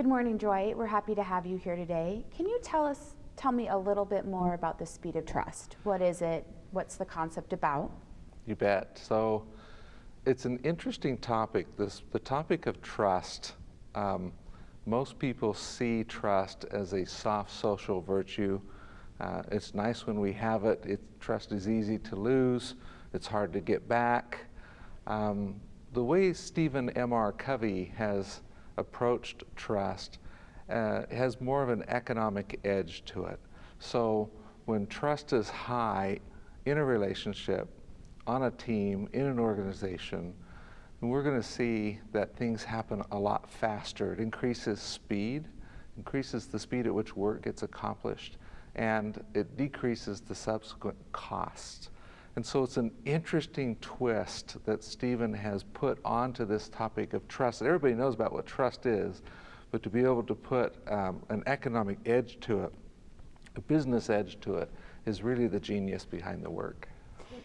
Good morning, Dwight. We're happy to have you here today. Can you tell me a little bit more about the speed of trust? What is it? What's the concept about? You bet. So it's an interesting topic, the topic of trust. Most people see trust as a soft social virtue. It's nice when we have it. Trust is easy to lose. It's hard to get back. The way Stephen M.R. Covey has approached trust has more of an economic edge to it. So when trust is high in a relationship, on a team, in an organization, we're going to see that things happen a lot faster. It increases speed, increases the speed at which work gets accomplished, and it decreases the subsequent costs. And so it's an interesting twist that Stephen has put onto this topic of trust. Everybody knows about what trust is, but to be able to put an economic edge to it, a business edge to it, is really the genius behind the work.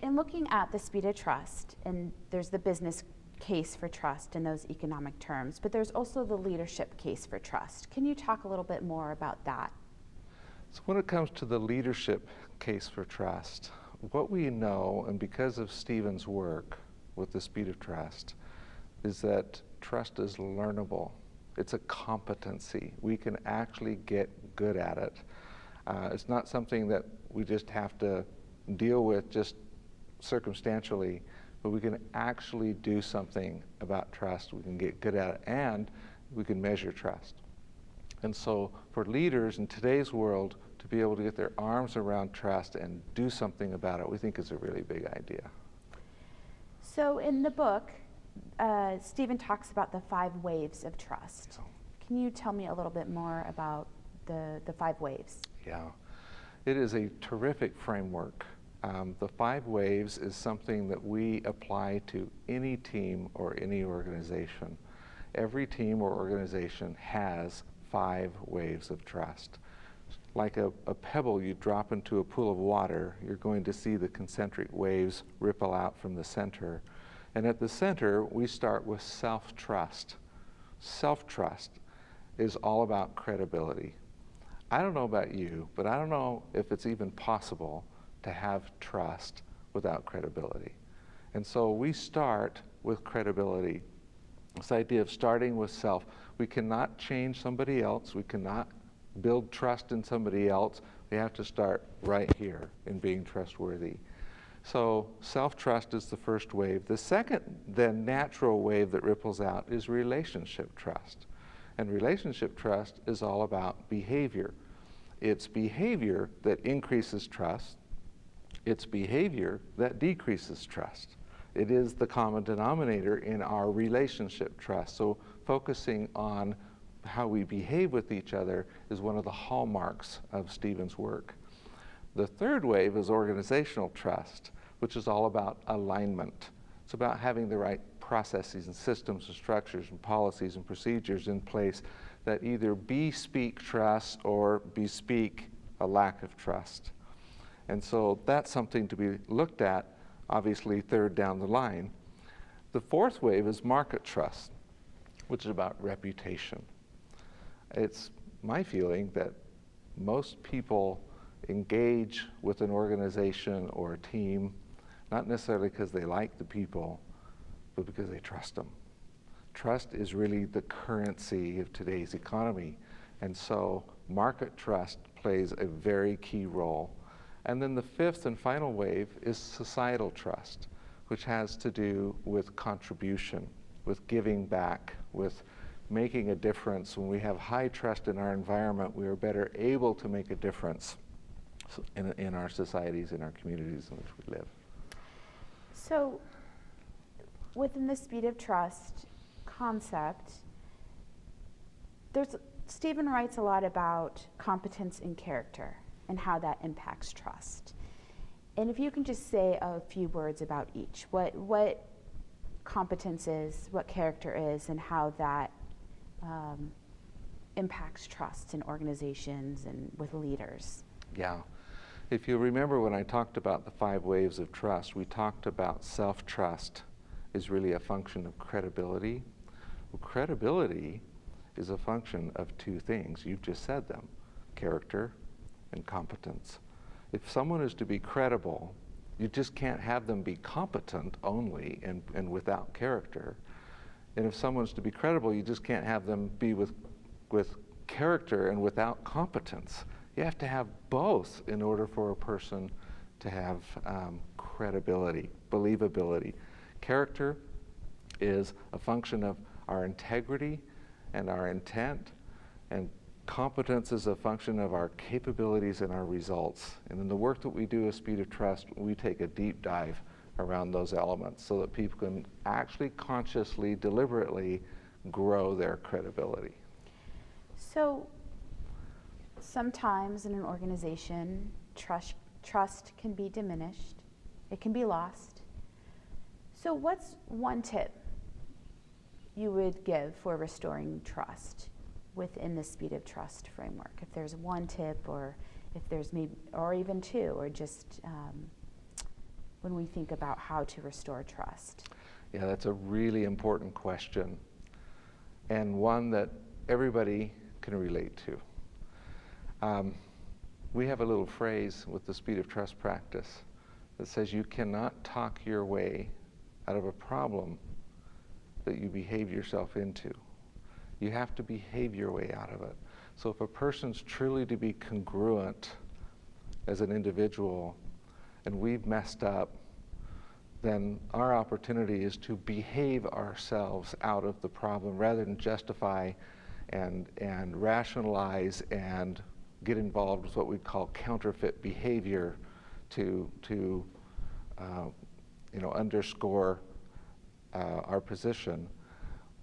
In looking at the speed of trust, and there's the business case for trust in those economic terms, but there's also the leadership case for trust. Can you talk a little bit more about that? So when it comes to the leadership case for trust, what we know, and because of Stephen's work with the speed of trust, is that trust is learnable. It's a competency. We can actually get good at it. It's not something that we just have to deal with just circumstantially, but we can actually do something about trust. We can get good at it, and we can measure trust. And so for leaders in today's world to be able to get their arms around trust and do something about it, we think is a really big idea. So in the book, Stephen talks about the 5 waves of trust. Can you tell me a little bit more about the 5 waves? Yeah, it is a terrific framework. The 5 waves is something that we apply to any team or any organization. Every team or organization has 5 waves of trust. Like a pebble you drop into a pool of water, you're going to see the concentric waves ripple out from the center. And at the center, we start with self-trust. Self-trust is all about credibility. I don't know about you, but I don't know if it's even possible to have trust without credibility. And so we start with credibility. This idea of starting with self. We cannot change somebody else. We cannot build trust in somebody else. We have to start right here in being trustworthy. So self-trust is the first wave. The second, then, natural wave that ripples out is relationship trust. And relationship trust is all about behavior. It's behavior that increases trust. It's behavior that decreases trust. It is the common denominator in our relationship trust. So focusing on how we behave with each other is one of the hallmarks of Stephen's work. The third wave is organizational trust, which is all about alignment. It's about having the right processes and systems and structures and policies and procedures in place that either bespeak trust or bespeak a lack of trust. And so that's something to be looked at, obviously, third down the line. The fourth wave is market trust, which is about reputation. It's my feeling that most people engage with an organization or a team, not necessarily because they like the people, but because they trust them. Trust is really the currency of today's economy. And so market trust plays a very key role. And then the fifth and final wave is societal trust, which has to do with contribution, with giving back, with making a difference. When we have high trust in our environment, we are better able to make a difference in our societies, in our communities in which we live. So within the speed of trust concept, Stephen writes a lot about competence and character and how that impacts trust. And if you can just say a few words about each, what competence is, what character is, and how that impacts trust in organizations and with leaders. Yeah. If you remember when I talked about the 5 waves of trust, we talked about self-trust is really a function of credibility. Well, credibility is a function of two things. You've just said them, character and competence. If someone is to be credible, you just can't have them be competent only and without character. And if someone's to be credible, you just can't have them be with character and without competence. You have to have both in order for a person to have credibility, believability. Character is a function of our integrity and our intent, and competence is a function of our capabilities and our results. And in the work that we do at Speed of Trust, we take a deep dive around those elements so that people can actually consciously, deliberately grow their credibility. So sometimes in an organization, trust can be diminished. It can be lost. So what's one tip you would give for restoring trust within the Speed of Trust framework? If there's one tip, or if there's maybe, or even two, or just when we think about how to restore trust? Yeah, that's a really important question, and one that everybody can relate to. We have a little phrase with the Speed of Trust practice that says you cannot talk your way out of a problem that you behave yourself into. You have to behave your way out of it. So if a person's truly to be congruent as an individual and we've messed up, then our opportunity is to behave ourselves out of the problem rather than justify and rationalize and get involved with what we call counterfeit behavior to underscore our position.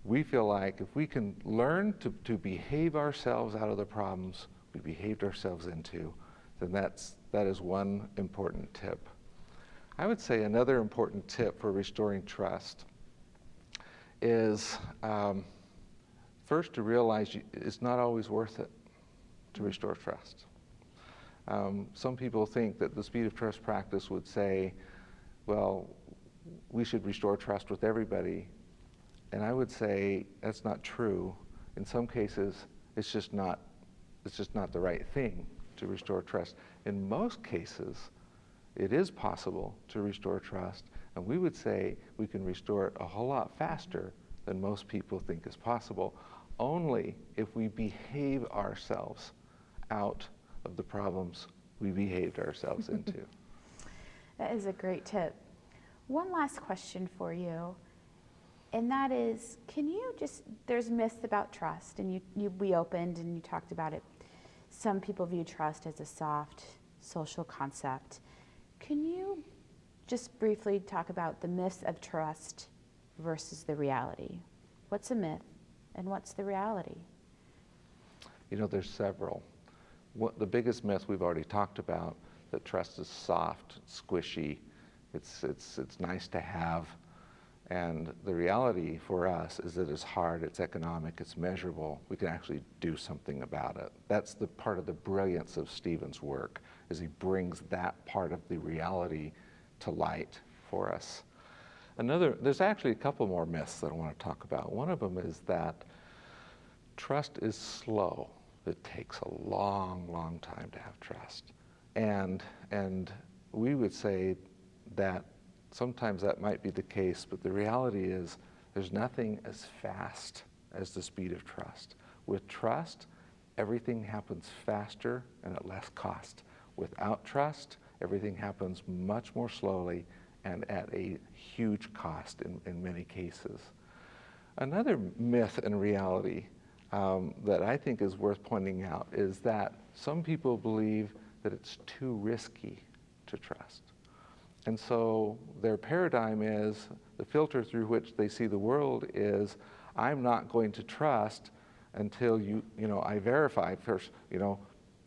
We feel like if we can learn to behave ourselves out of the problems we behaved ourselves into, then that is one important tip. I would say another important tip for restoring trust is first to realize it's not always worth it to restore trust. Some people think that the Speed of Trust practice would say, well, we should restore trust with everybody. And I would say that's not true. In some cases, it's just not the right thing to restore trust. In most cases, it is possible to restore trust, and we would say we can restore it a whole lot faster than most people think is possible, only if we behave ourselves out of the problems we behaved ourselves into. That is a great tip. One last question for you, and that is, there's myths about trust, and we opened and you talked about it. Some people view trust as a soft social concept. Can you just briefly talk about the myths of trust versus the reality? What's a myth and what's the reality? There's several. The biggest myth we've already talked about, that trust is soft, squishy, it's nice to have. And the reality for us is that it's hard, it's economic, it's measurable. We can actually do something about it. That's the part of the brilliance of Stephen's work, is he brings that part of the reality to light for us. There's actually a couple more myths that I want to talk about. One of them is that trust is slow. It takes a long, long time to have trust. And we would say that sometimes that might be the case, but the reality is there's nothing as fast as the speed of trust. With trust, everything happens faster and at less cost. Without trust, everything happens much more slowly and at a huge cost in many cases. Another myth and reality that I think is worth pointing out is that some people believe that it's too risky to trust. And so their paradigm is, the filter through which they see the world is, I'm not going to trust until I verify first,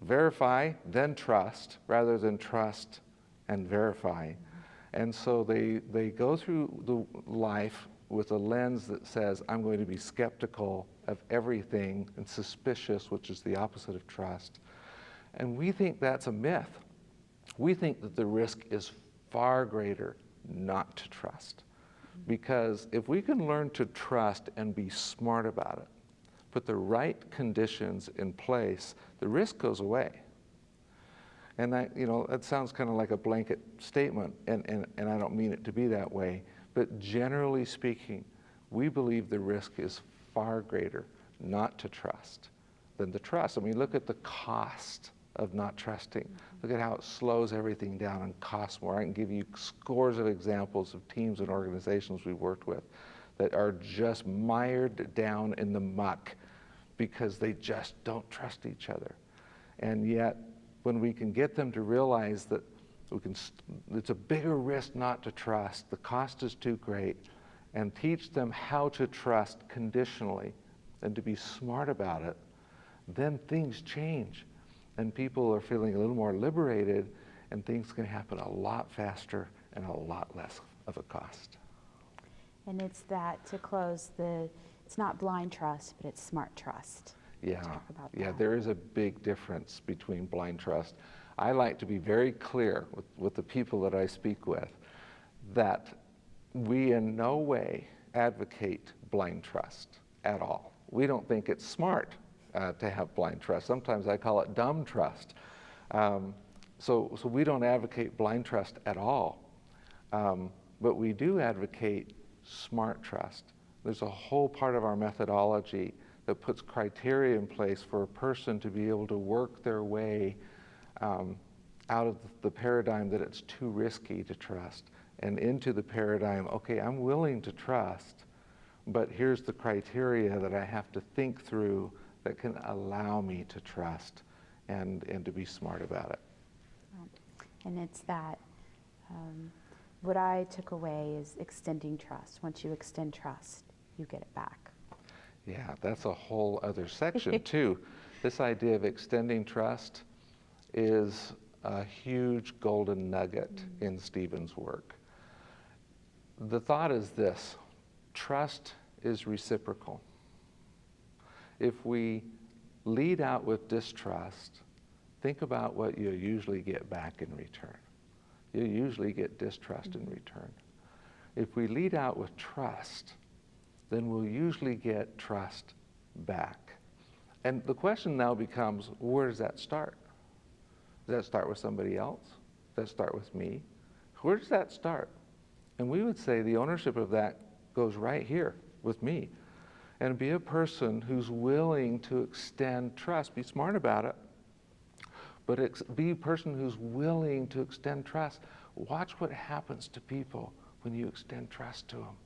verify, then trust, rather than trust and verify. And so they go through the life with a lens that says, I'm going to be skeptical of everything and suspicious, which is the opposite of trust. And we think that's a myth. We think that the risk is far greater not to trust. Because if we can learn to trust and be smart about it, put the right conditions in place, the risk goes away. And that sounds kind of like a blanket statement, and I don't mean it to be that way, but generally speaking, we believe the risk is far greater not to trust than to trust. I mean, look at the cost of not trusting. Look at how it slows everything down and costs more. I can give you scores of examples of teams and organizations we've worked with that are just mired down in the muck because they just don't trust each other. And yet, when we can get them to realize that it's a bigger risk not to trust, the cost is too great, and teach them how to trust conditionally and to be smart about it, then things change. And people are feeling a little more liberated, and things can happen a lot faster and a lot less of a cost. And it's that, to close, it's not blind trust, but it's smart trust. Yeah, Talk about yeah, that. there is a big difference between blind trust. I like to be very clear with the people that I speak with that we in no way advocate blind trust at all. We don't think it's smart to have blind trust. Sometimes I call it dumb trust. So we don't advocate blind trust at all. But we do advocate smart trust. There's a whole part of our methodology that puts criteria in place for a person to be able to work their way out of the paradigm that it's too risky to trust and into the paradigm, okay, I'm willing to trust, but here's the criteria that I have to think through that can allow me to trust and to be smart about it. And it's that, what I took away is extending trust. Once you extend trust, you get it back. Yeah, that's a whole other section too. This idea of extending trust is a huge golden nugget in Stephen's work. The thought is this: trust is reciprocal. If we lead out with distrust, think about what you usually get back in return. You usually get distrust in return. If we lead out with trust, then we'll usually get trust back. And the question now becomes, where does that start? Does that start with somebody else? Does that start with me? Where does that start? And we would say the ownership of that goes right here with me. And be a person who's willing to extend trust. Be smart about it, but be a person who's willing to extend trust. Watch what happens to people when you extend trust to them.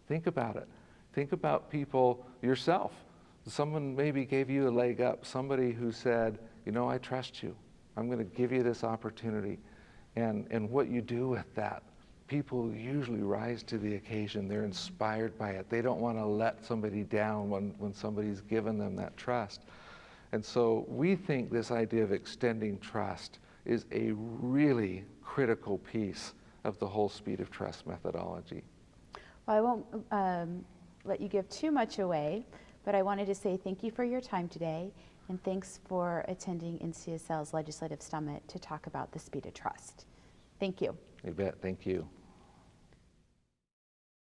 Think about it. Think about people yourself. Someone maybe gave you a leg up. Somebody who said, you know, I trust you. I'm going to give you this opportunity. And what you do with that, people usually rise to the occasion. They're inspired by it. They don't want to let somebody down when somebody's given them that trust. And so we think this idea of extending trust is a really critical piece of the whole speed of trust methodology. Well, I won't let you give too much away, but I wanted to say thank you for your time today, and thanks for attending NCSL's Legislative Summit to talk about the speed of trust. Thank you. You bet. Thank you.